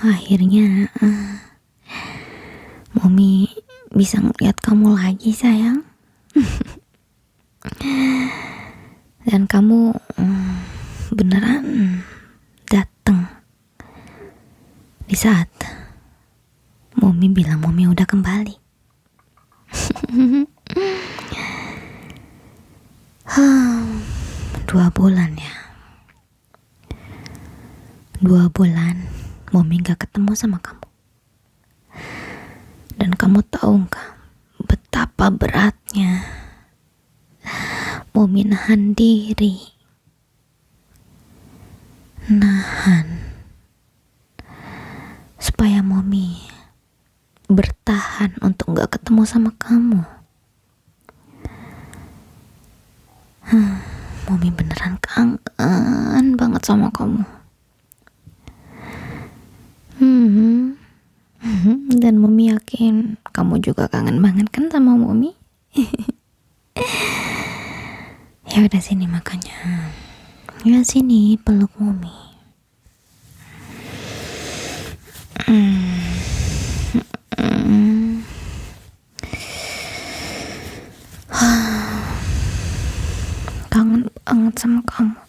Akhirnya Mommy bisa ngeliat kamu lagi sayang. Dan kamu beneran datang di saat Mommy bilang Mommy udah kembali. 2 bulan ya. 2 bulan Mommy gak ketemu sama kamu. Dan kamu tahu gak betapa beratnya Mommy nahan diri, supaya Mommy bertahan untuk gak ketemu sama kamu. Mommy beneran kangen banget sama kamu. Dan Mommy yakin kamu juga kangen banget kan sama Mommy. Ya udah sini makanya. Ya sini peluk Mommy. Kangen banget sama kamu.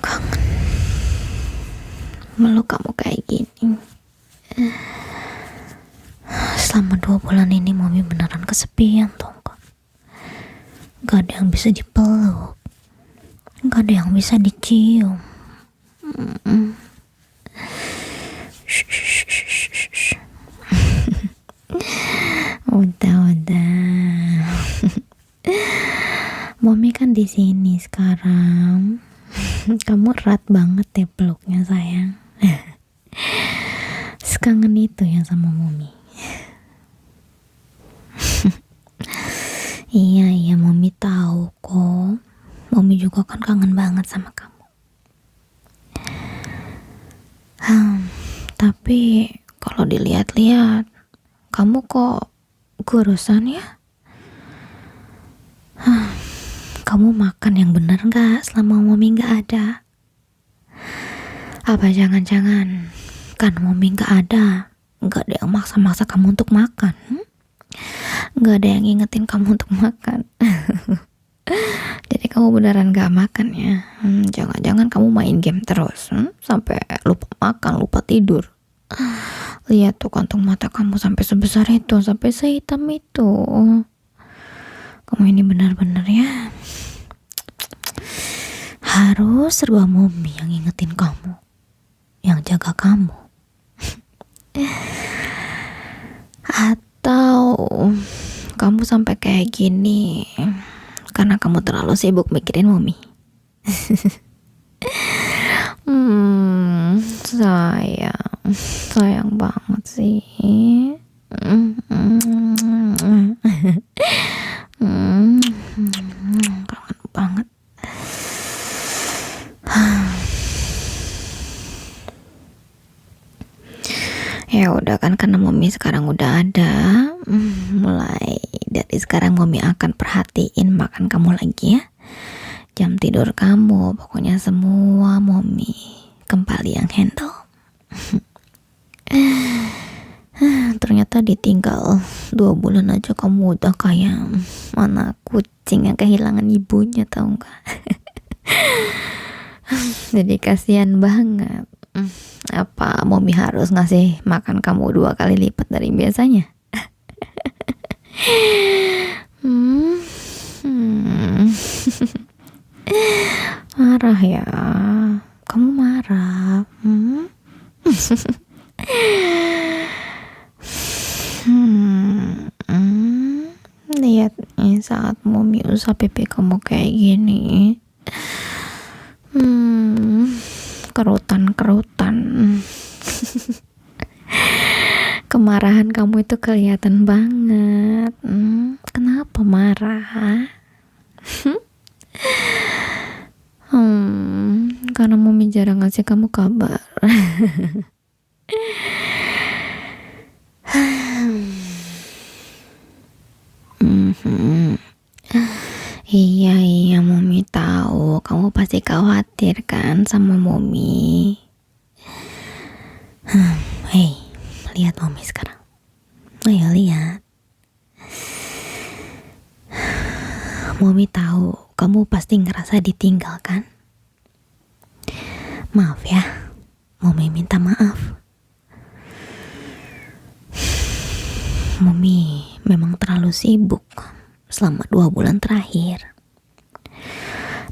Kangen meluk kamu kayak gini. Selama 2 bulan ini Mommy beneran kesepian tuh. Gak ada yang bisa dipeluk, gak ada yang bisa dicium. Udah. Mommy kan di sini sekarang. Kamu erat banget ya peluknya sayang. Sekangen itu ya sama Mommy. Iya, Mommy tahu kok. Mommy juga kan kangen banget sama kamu. Tapi kalau dilihat-lihat, kamu kok kurusan ya? Kamu makan yang bener gak selama Mommy gak ada? Apa jangan-jangan kan Mommy gak ada, gak ada yang maksa-maksa kamu untuk makan? Gak ada yang ngingetin kamu untuk makan. Jadi kamu beneran gak makan ya? Jangan-jangan kamu main game terus sampai lupa makan, lupa tidur. Lihat tuh kantung mata kamu sampai sebesar itu, sampai sehitam itu. Kamu ini benar-benar ya harus serba Mommy yang ngingetin kamu, yang jaga kamu. Atau kamu sampai kayak gini karena kamu terlalu sibuk mikirin Mommy. Sayang banget sih. Kangen banget. Ya udah kan, karena Mommy sekarang udah ada. Mulai dari sekarang Mommy akan perhatiin makan kamu lagi ya, jam tidur kamu, pokoknya semua Mommy kembali yang handle. Ternyata ditinggal 2 bulan aja kamu udah kayak anak kucing yang kehilangan ibunya, tau gak? Jadi kasihan banget. Apa Mommy harus ngasih makan kamu 2 kali lipat dari biasanya? Marah ya? Kamu marah? Lihat nih saat Mommy usap pipi kamu kayak gini. Kerutan. Kemarahan kamu itu kelihatan banget. Kenapa marah? Karena Mommy jarang ngasih kamu kabar. Iya, Mommy tahu kamu pasti khawatir kan sama Mommy. Hei, lihat Mami sekarang. Ayo lihat. Mami tahu kamu pasti ngerasa ditinggal kan? Maaf ya, Mami minta maaf. Mami memang terlalu sibuk selama 2 bulan terakhir.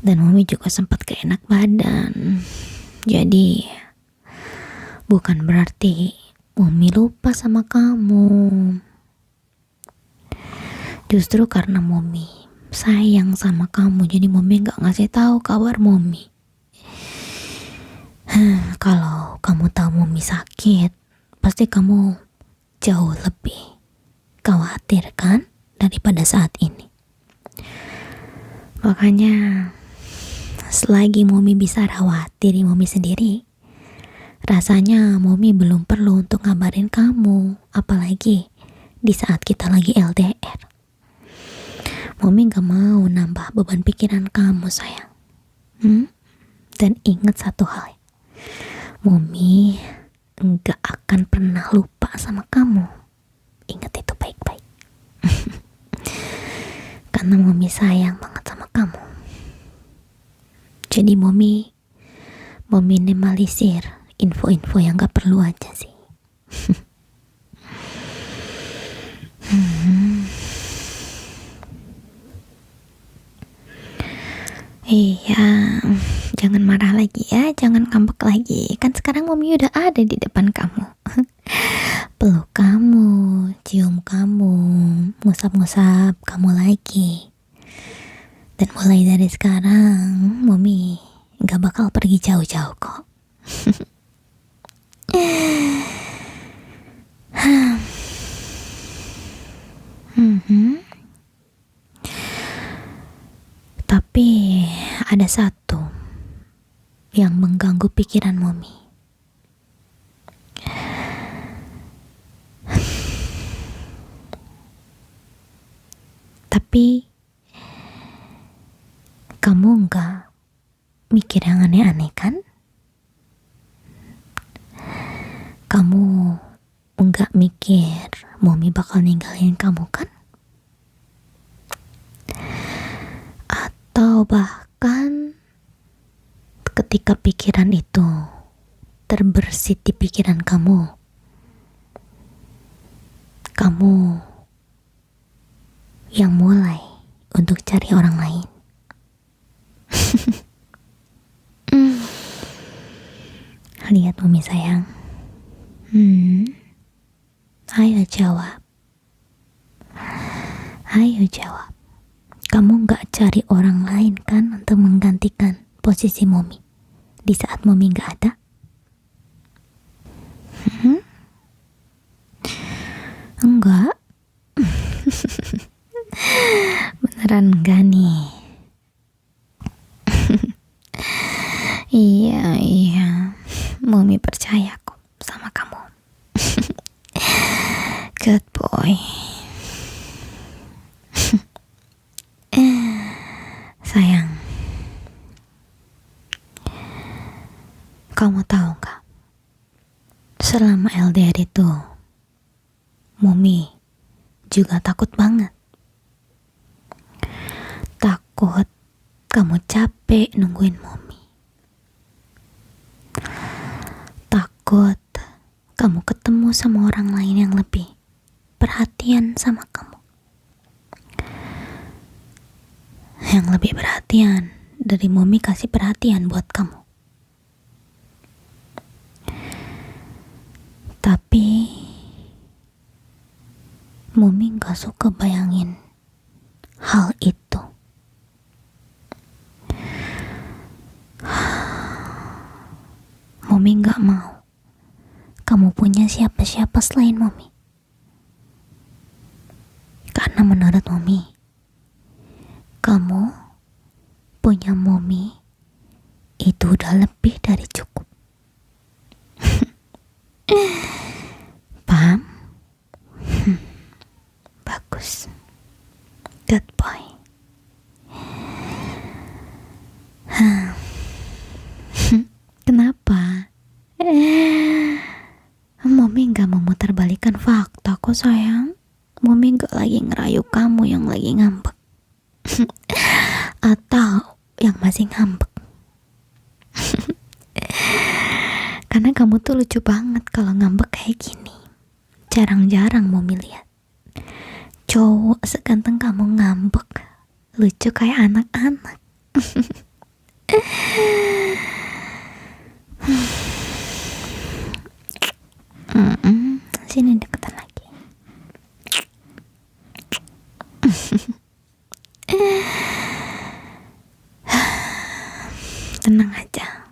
Dan Mami juga sempat gak enak badan. Jadi, bukan berarti Mami lupa sama kamu. Justru karena Mami sayang sama kamu, jadi Mami gak ngasih tahu kabar Mami. Kalau kamu tahu Mami sakit, pasti kamu jauh lebih khawatir kan daripada saat ini. Makanya selagi Mami bisa rawatiri Mami sendiri, rasanya Mami belum perlu untuk ngabarin kamu, apalagi di saat kita lagi LDR. Mami gak mau nambah beban pikiran kamu sayang. Dan ingat satu hal, Mami gak akan pernah lupa sama kamu. Ingat itu baik-baik. Karena Mami sayang banget sama kamu. Jadi Mami minimalisir info-info yang gak perlu aja sih. Iya, jangan marah lagi ya, jangan ngambek lagi. Kan sekarang Mami udah ada di depan kamu. Peluk kamu, cium kamu, ngusap-ngusap kamu lagi. Dan mulai dari sekarang, Mami gak bakal pergi jauh-jauh kok. Tapi ada satu yang mengganggu pikiran Mami. Tapi kamu enggak mikir yang aneh-aneh kan? Kamu enggak mikir Mami bakal ninggalin kamu kan? Atau bahkan ketika pikiran itu terbersit di pikiran kamu yang mulai untuk cari orang lain. Lihat Mami sayang. Ayo jawab. Kamu gak cari orang lain kan untuk menggantikan posisi Mami di saat Mami gak ada? Enggak. Beneran enggak nih? Iya. Mami percaya kok sama kamu. Good boy. Sayang, kamu tahu gak? Selama LDR itu, Mami juga takut banget. Takut kamu capek nungguin Mami. Takut kamu ketemu sama orang lain yang lebih perhatian sama kamu. Yang lebih perhatian dari Mami kasih perhatian buat kamu. Tapi Mami gak suka bayangin hal itu. Mami gak mau kamu punya siapa-siapa selain Mami. Karena menurut Mami, kamu punya Mami itu udah lebih dari cukup. Paham? Bagus. Good boy. Kenapa? kok sayang. Mami gak lagi ngerayu kamu yang lagi ngambek. Atau yang masih ngambek. Karena kamu tuh lucu banget kalau ngambek kayak gini. Jarang-jarang Mami lihat cowok seganteng kamu ngambek. Lucu kayak anak-anak. Sini deketan lagi. Tenang aja.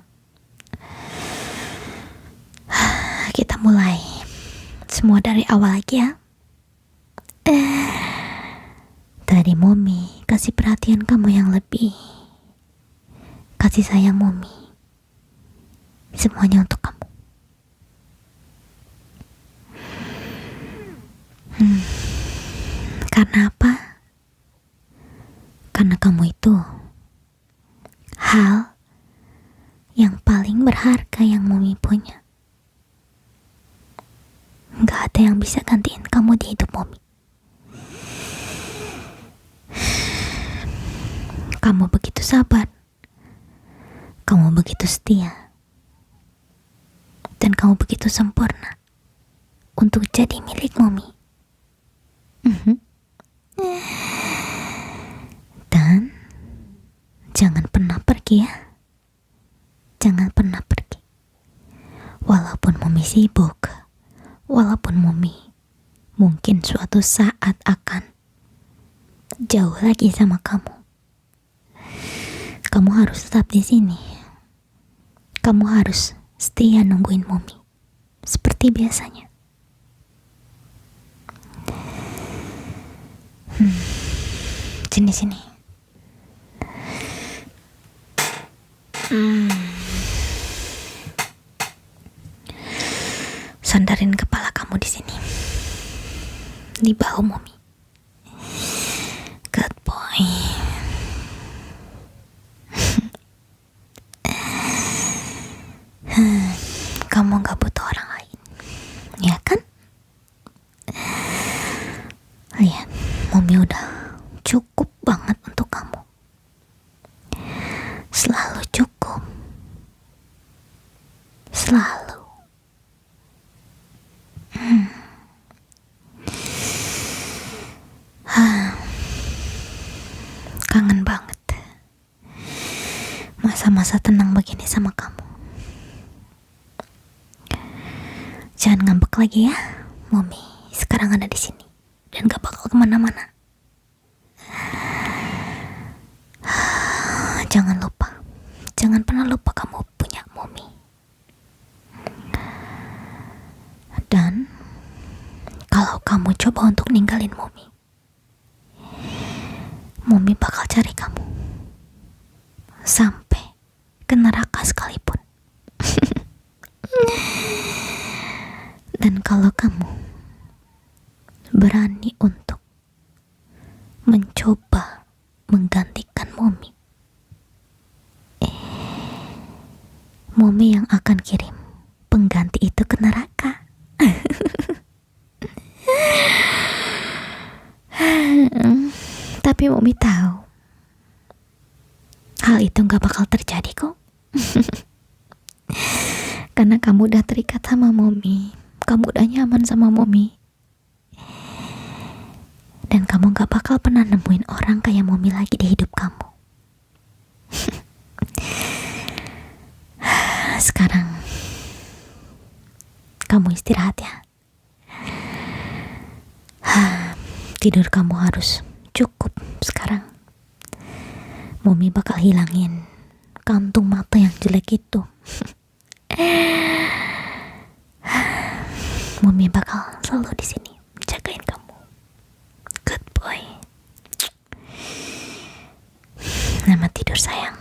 Kita mulai semua dari awal lagi ya. Dari Mami kasih perhatian kamu yang lebih, kasih sayang Mami, semuanya untuk kamu. Karena apa? Karena kamu itu hal yang paling berharga yang Mami punya. Gak ada yang bisa gantiin kamu di hidup Mami. Kamu begitu sabar, kamu begitu setia, dan kamu begitu sempurna untuk jadi milik Mami. Dan jangan pernah pergi ya. Jangan pernah pergi. Walaupun Mami sibuk, walaupun Mami mungkin suatu saat akan jauh lagi sama kamu, kamu harus tetap di sini. Kamu harus setia nungguin Mami seperti biasanya. Sini. Sandarin kepala kamu di sini, di bahu Mami. Good boy. Kamu gak butuh orang lain, ya kan? Lihat, Mami udah cukup banget untuk kamu. Selalu cukup. Selalu. Kangen banget masa-masa tenang begini sama kamu. Jangan ngambek lagi ya, Mami. Sekarang ada di sini dan gak bakal kemana-mana. Jangan lupa, jangan pernah lupa kamu punya Mami. Dan kalau kamu coba untuk ninggalin Mami, Mami bakal cari kamu sampai ke neraka sekalipun. Dan kalau kamu berani untuk mencoba menggantikan Mami, Mami yang akan kirim pengganti itu ke neraka. Tapi Mami tahu hal itu gak bakal terjadi kok. Karena kamu udah terikat sama Mami. Kamu udah nyaman sama Mami. Dan kamu gak bakal pernah nemuin orang kayak Mami lagi di hidup kamu. Sekarang kamu istirahat ya. Tidur kamu harus cukup sekarang. Mami bakal hilangin kantung mata yang jelek itu. Mami bakal selalu di sini jagain kamu. Good boy. Selamat tidur sayang.